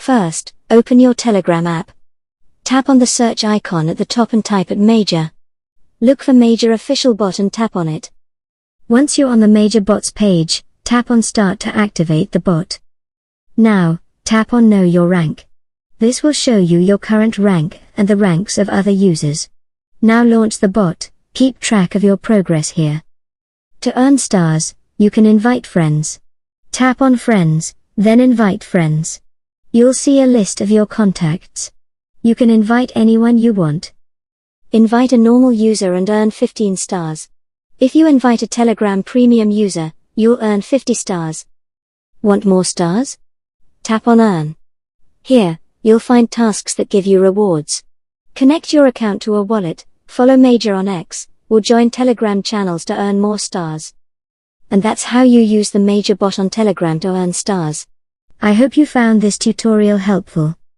First, open your Telegram app. Tap on the search icon at the top and type at Major. Look for Major Official Bot and tap on it. Once you're on the Major Bots page, tap on Start to activate the bot. Now, tap on Know Your Rank. This will show you your current rank and the ranks of other users. Now launch the bot. Keep track of your progress here. To earn stars, you can invite friends. Tap on Friends, then Invite Friends. You'll see a list of your contacts. You can invite anyone you want. Invite a normal user and earn 15 stars. If you invite a Telegram Premium user, you'll earn 50 stars. Want more stars? Tap on Earn. Here, you'll find tasks that give you rewards. Connect your account to a wallet, follow Major on X, or join Telegram channels to earn more stars. And that's how you use the Major bot on Telegram to earn stars. I hope you found this tutorial helpful.